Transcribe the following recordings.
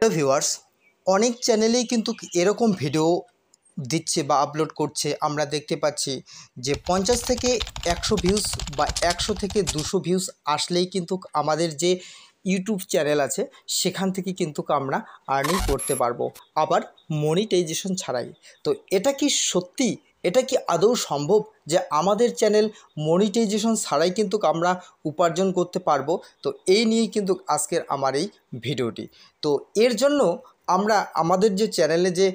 Hello viewers, অনেক চ্যানেলেই কিন্তু এরকম ভিডিও দিচ্ছে বা আপলোড করছে। আমরা দেখতে পাচ্ছি যে 50 থেকে 100 ভিউজ বা 100 থেকে 200 ভিউজ আসলেই কিন্তু আমাদের যে ইউটিউব চ্যানেল আছে সেখান থেকে কিন্তু আমরা আর্নিং করতে পারবো, আবার মনিটাইজেশন ছাড়াই। তো এটা কি সত্যি? এটা কি আদৌ সম্ভব যে আমাদের চ্যানেল মনিটাইজেশন ছাড়াই কিন্তু আমরা উপার্জন করতে পারবো? তো এই নিয়েই কিন্তু আজকের আমার এই ভিডিওটি। তো এর জন্য আমরা আমাদের যে চ্যানেলে যে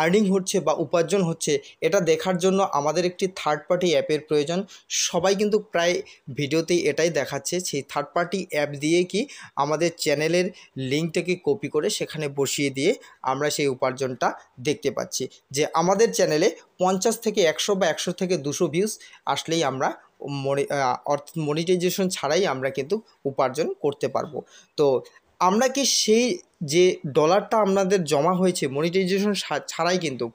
আর্নিং হচ্ছে বা উপার্জন হচ্ছে এটা দেখার জন্য আমাদের একটি থার্ড পার্টি অ্যাপের প্রয়োজন। সবাই কিন্তু প্রায় ভিডিওতেই এটাই দেখাচ্ছে, সেই থার্ড পার্টি অ্যাপ দিয়ে কি আমাদের চ্যানেলের লিঙ্কটাকে কপি করে সেখানে বসিয়ে দিয়ে আমরা সেই উপার্জনটা দেখতে পাচ্ছি যে আমাদের চ্যানেলে 50 থেকে 100 বা 100 থেকে 200 ভিউজ আসলেই আমরা মনিটাইজেশন ছাড়াই আমরা কিন্তু উপার্জন করতে পারবো। তো আমরা কি সেই যে ডলারটা আপনাদের জমা হয়েছে মনিটাইজেশন ছাড়াই কিন্তু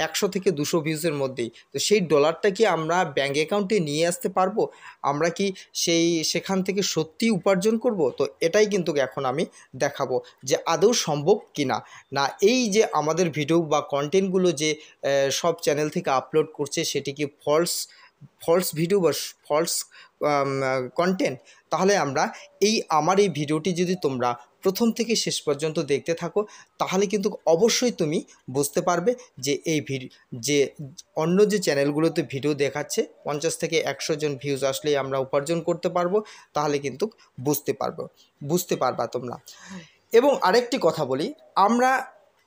100 থেকে 200 ভিউজের মধ্যেই, তো সেই ডলারটা কি আমরা ব্যাঙ্ক অ্যাকাউন্টে নিয়ে আসতে পারবো? আমরা কি সেখান থেকে সত্যিই উপার্জন করব? তো এটাই কিন্তু এখন আমি দেখাবো যে আদৌ সম্ভব কি না। না এই যে আমাদের ভিডিও বা কন্টেন্টগুলো যে সব চ্যানেল থেকে আপলোড করছে সেটি কি ফলস ভিডিও বা ফলস কন্টেন্ট? তাহলে আমরা আমার এই ভিডিওটি যদি তোমরা প্রথম থেকে শেষ পর্যন্ত দেখতে থাকো তাহলে কিন্তু অবশ্যই তুমি বুঝতে পারবে যে যে অন্য যে চ্যানেলগুলোতে ভিডিও দেখাচ্ছে 50 থেকে 100 জন ভিউজ আসলেই আমরা উপার্জন করতে পারবো, তাহলে কিন্তু বুঝতে পারবা তোমরা। এবং আরেকটি কথা বলি, আমরা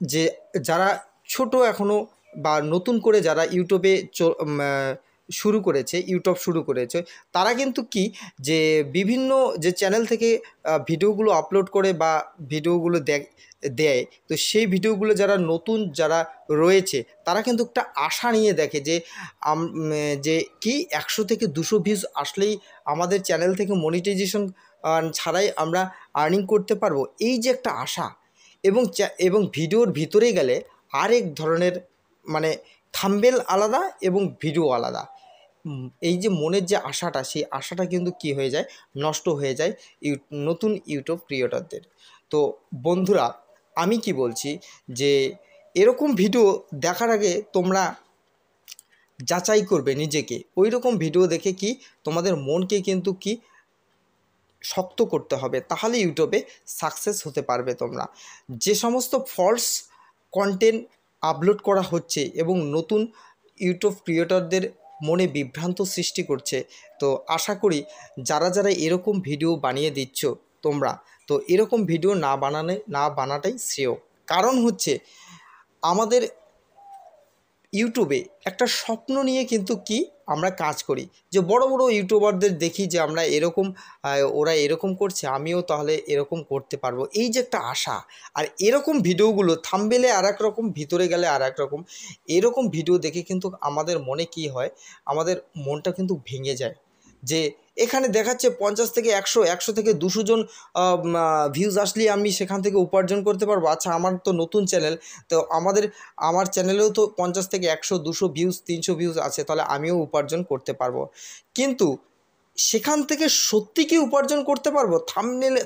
যে যারা ছোট এখনও বা নতুন করে যারা ইউটিউবে ইউটিউব শুরু করেছে তারা কিন্তু কি যে বিভিন্ন যে চ্যানেল থেকে ভিডিওগুলো আপলোড করে বা ভিডিওগুলো দেয়, তো সেই ভিডিওগুলো নতুন যারা রয়েছে তারা কিন্তু একটা আশা নিয়ে দেখে যে যে কি 100 থেকে 200 ভিউজ আসলেই আমাদের চ্যানেল থেকে মনিটাইজেশন ছাড়াই আমরা আর্নিং করতে পারবো, এই যে একটা আশা। এবং ভিডিওর ভিতরে গেলে আরেক ধরনের মানে থাম্বনেল আলাদা এবং ভিডিও আলাদা। এই যে মনের যে আশাটা, সেই আশাটা কিন্তু কি হয়ে যায়, নষ্ট হয়ে যায় নতুন ইউটিউব ক্রিয়েটরদের। তো বন্ধুরা, আমি কি বলছি যে এরকম ভিডিও দেখার আগে তোমরা যাচাই করবে নিজেকে, ওই রকম ভিডিও দেখে কি তোমাদের মনকে কিন্তু কি শক্ত করতে হবে, তাহলে ইউটিউবে সাকসেস হতে পারবে তোমরা। যে সমস্ত ফলস কন্টেন্ট আপলোড করা হচ্ছে এবং নতুন ইউটিউব ক্রিয়েটরদের মনে বিভ্রান্ত সৃষ্টি করছে, তো আশা করি যারা এরকম ভিডিও বানিয়ে দিচ্ছ তোমরা, তো এরকম ভিডিও না বানাটাই শ্রেয়। কারণ হচ্ছে আমাদের ইউটিউবে একটা স্বপ্ন নিয়ে কিন্তু কি আমরা কাজ করি, যে বড় বড় ইউটিউবারদের দেখি যে আমরা এরকম ওরা এরকম করছে, আমিও তাহলে এরকম করতে পারবো, এই যে একটা আশা। আর এরকম ভিডিওগুলো থাম্বনেলে আর এক রকম, ভিতরে গেলে আর এক রকম, এরকম ভিডিও দেখে কিন্তু আমাদের মনে কি হয়, আমাদের মনটা কিন্তু ভেঙে যায় যে এখানে দেখাচ্ছে 50 থেকে 100, 100 থেকে 200 জন ভিউজ আসলেই আমি সেখান থেকে উপার্জন করতে পারবো। আচ্ছা, আমার তো নতুন চ্যানেল, তো আমার চ্যানেলেও তো 50 থেকে 100, 200 ভিউজ, 300 ভিউজ আছে, তাহলে আমিও উপার্জন করতে পারবো। কিন্তু সেখান থেকে সত্যি কি উপার্জন করতে পারবো?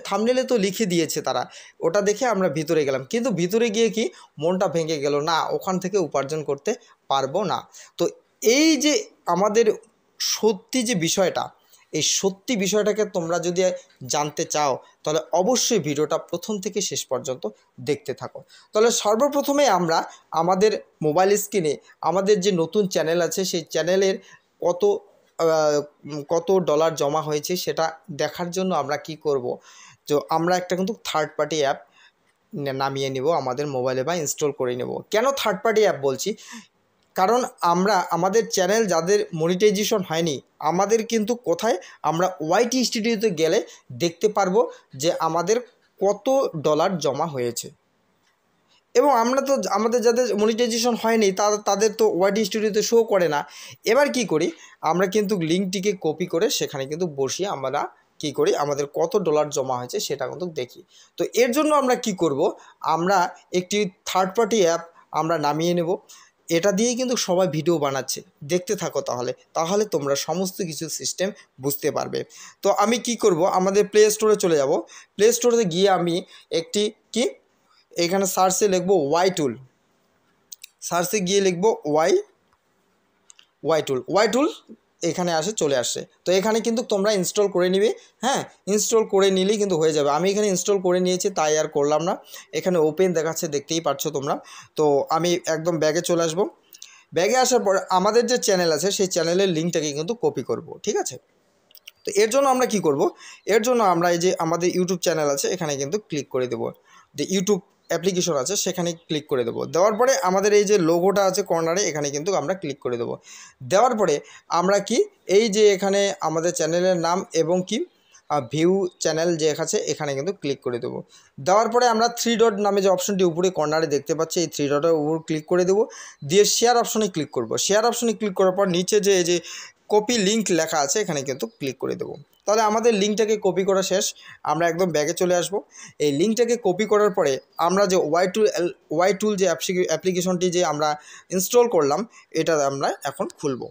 থাম্বনেলে তো লিখে দিয়েছে তারা, ওটা দেখে আমরা ভিতরে গেলাম, কিন্তু ভিতরে গিয়ে কি মনটা ভেঙে গেল, না ওখান থেকে উপার্জন করতে পারবো না। তো এই যে আমাদের সত্যি যে বিষয়টা, এই সত্যি বিষয়টাকে তোমরা যদি জানতে চাও তাহলে অবশ্যই ভিডিওটা প্রথম থেকে শেষ পর্যন্ত দেখতে থাকো। তাহলে সর্বপ্রথমে আমরা আমাদের মোবাইল স্ক্রিনে আমাদের যে নতুন চ্যানেল আছে সেই চ্যানেলের কত ডলার জমা হয়েছে সেটা দেখার জন্য আমরা কি করব, তো আমরা একটা কিন্তু থার্ড পার্টি অ্যাপ নামিয়ে নেব আমাদের মোবাইলে বা ইনস্টল করে নেব। কেন থার্ড পার্টি অ্যাপ বলছি? কারণ আমাদের চ্যানেল যাদের মনিটাইজেশন হয়নি, আমাদের কিন্তু কোথায় আমরা ওয়াইটি স্টুডিওতে গেলে দেখতে পারবো যে আমাদের কত ডলার জমা হয়েছে। এবং আমাদের যাদের মনিটাইজেশন হয়নি তাদের তো ওয়াইটি স্টুডিওতে শো করে না। এবার কি করি, আমরা কিন্তু লিঙ্কটিকে কপি করে সেখানে কিন্তু বসিয়ে আমরা কি করি, আমাদের কত ডলার জমা হয়েছে সেটা কিন্তু দেখি। তো এর জন্য আমরা কি করব, আমরা একটি থার্ড পার্টি অ্যাপ আমরা নামিয়ে নেব। এটা দিয়েই কিন্তু সবাই ভিডিও বানাচ্ছে, দেখতে থাকো তাহলে তোমরা সমস্ত কিছু সিস্টেম বুঝতে পারবে। তো আমি কি করব, আমাদের প্লে স্টোরে চলে যাব। প্লে স্টোরে গিয়ে আমি একটি এখানে সার্চে লিখবো ওয়াই টুল, সার্চে গিয়ে লিখবো ওয়াই টুল এখানে চলে আসছে। তো এখানে কিন্তু তোমরা ইনস্টল করে নিবে, হ্যাঁ ইনস্টল করে নিলেই কিন্তু হয়ে যাবে। আমি এখানে ইনস্টল করে নিয়েছি তাই আর করলাম না। এখানে ওপেন দেখাচ্ছে, দেখতেই পাচ্ছ তোমরা। তো আমি একদম ব্যাগে চলে আসবো। ব্যাগে আসার পর আমাদের যে চ্যানেল আছে সেই চ্যানেলের লিঙ্কটাকে কিন্তু কপি করব, ঠিক আছে। তো এর জন্য আমরা কি করব, এর জন্য আমরা এই যে আমাদের ইউটিউব চ্যানেল আছে এখানে কিন্তু ক্লিক করে দেবো, যে ইউটিউব অ্যাপ্লিকেশন আছে সেখানে ক্লিক করে দেবো। দেওয়ার পরে আমাদের এই যে লোগোটা আছে কর্নারে এখানে কিন্তু আমরা ক্লিক করে দেবো। দেওয়ার পরে আমরা কি এই যে এখানে আমাদের চ্যানেলের নাম এবং কি ভিউ চ্যানেল যে আছে এখানে কিন্তু ক্লিক করে দেবো। দেওয়ার পরে আমরা 3 ডট নামে যে অপশনটি উপরে কর্নারে দেখতে পাচ্ছি এই 3 ডটের উপর ক্লিক করে দেবো। দিয়ে শেয়ার অপশনে ক্লিক করব। শেয়ার অপশনে ক্লিক করার পর নিচে যে এই যে কপি লিঙ্ক লেখা আছে এখানে কিন্তু ক্লিক করে দেবো। তাহলে আমাদের লিঙ্কটাকে কপি করা শেষ। আমরা একদম ব্যাগে চলে আসব। এই লিঙ্কটাকে কপি করার পরে আমরা যে ওয়াই টুল যে অ্যাপ্লিকেশনটি যে আমরা ইনস্টল করলাম এটা আমরা এখন খুলব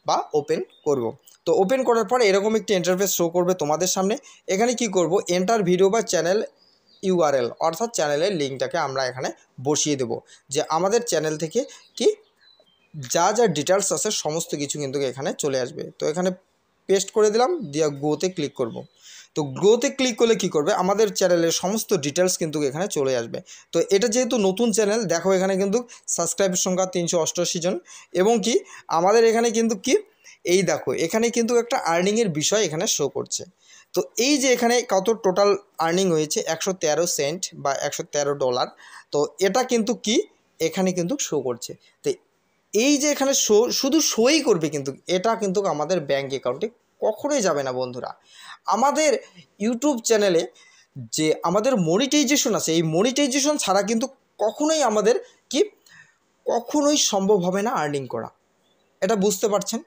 বা ওপেন করব। তো ওপেন করার পরে এরকম একটি ইন্টারফেস শো করবে তোমাদের সামনে। এখানে কি করব, এন্টার ভিডিও বা চ্যানেল ইউআরএল অর্থাৎ চ্যানেলের লিঙ্কটাকে আমরা এখানে বসিয়ে দেব, যে আমাদের চ্যানেল থেকে কি যা যা ডিটেলস আছে সমস্ত কিছু কিন্তু এখানে চলে আসবে। তো এখানে পেস্ট করে দিলাম, দিয়ে গ্রোতে ক্লিক করব। তো গ্রোতে ক্লিক করলে কি করবে, আমাদের চ্যানেলের সমস্ত ডিটেলস কিন্তু এখানে চলে আসবে। তো এটা যেহেতু নতুন চ্যানেল, দেখো এখানে কিন্তু সাবস্ক্রাইবার সংখ্যা 388 জন এবং কি আমাদের এখানে কিন্তু কি এই দেখো এখানে কিন্তু একটা আর্নিংয়ের বিষয় এখানে শো করছে। তো এই যে এখানে কত টোটাল আর্নিং হয়েছে 113 সেন্ট বা $113। তো এটা কিন্তু কি এখানে কিন্তু শো করছে। তো এই যে এখানে শুধু শোই করবে, কিন্তু এটা কিন্তু আমাদের ব্যাঙ্ক অ্যাকাউন্টে কখনোই যাবে না বন্ধুরা। আমাদের ইউটিউব চ্যানেলে যে আমাদের মনিটাইজেশন আছে এই মনিটাইজেশন ছাড়া কিন্তু কখনোই আমাদের কি কখনোই সম্ভব হবে না আর্নিং করা। এটা বুঝতে পারছেন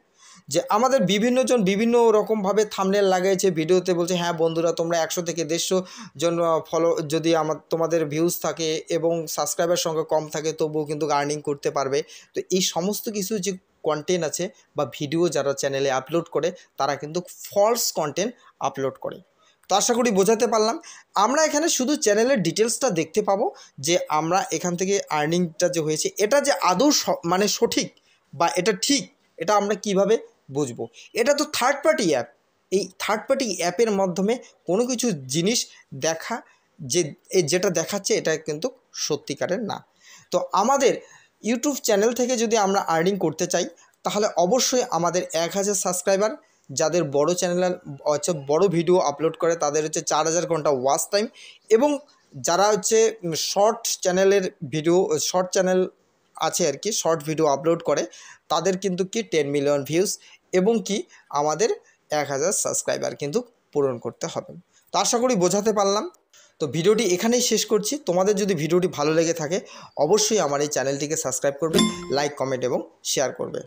যে আমাদের বিভিন্নজন বিভিন্ন রকমভাবে থাম্বনেল লাগিয়েছে ভিডিওতে, বলছে হ্যাঁ বন্ধুরা তোমরা 100 থেকে 150 জন ফলো যদি তোমাদের ভিউজ থাকে এবং সাবস্ক্রাইবার সংখ্যা কম থাকে তবুও কিন্তু আর্নিং করতে পারবে। তো এই সমস্ত কিছু যে কন্টেন্ট আছে বা ভিডিও যারা চ্যানেলে আপলোড করে তারা কিন্তু ফলস কন্টেন্ট আপলোড করে। তো আশা করি বোঝাতে পারলাম। আমরা এখানে শুধু চ্যানেলের ডিটেলসটা দেখতে পাবো, যে আমরা এখান থেকে আর্নিংটা যে হয়েছে এটা যে আদৌ মানে সঠিক বা এটা ঠিক, এটা আমরা কিভাবে বুঝবো। এটা তো থার্ড পার্টি অ্যাপ। এই থার্ড পার্টি অ্যাপের মাধ্যমে কোনো কিছু জিনিস দেখা যেটা দেখাচ্ছে এটা কিন্তু সত্যিকারের না। তো আমাদের ইউটিউব চ্যানেল থেকে যদি আমরা আর্নিং করতে চাই তাহলে অবশ্যই আমাদের 1000 সাবস্ক্রাইবার, যাদের বড় চ্যানেল হচ্ছে বড় ভিডিও আপলোড করে তাদের হচ্ছে 4000 ঘন্টা ওয়াচ টাইম, এবং যারা হচ্ছে শর্ট চ্যানেলের ভিডিও শর্ট চ্যানেল আছে আর কি শর্ট ভিডিও আপলোড করে তাদের কিন্তু কি 10 মিলিয়ন ভিউজ এবং কি আমাদের 1000 সাবস্ক্রাইবার কিন্তু পূরণ করতে হবে। তো আশা করি বোঝাতে পারলাম। তো ভিডিওটি এখানেই শেষ করছি। তোমাদের যদি ভিডিওটি ভালো লেগে থাকে অবশ্যই আমার এই চ্যানেলটিকে সাবস্ক্রাইব করবে, লাইক কমেন্ট এবং শেয়ার করবে।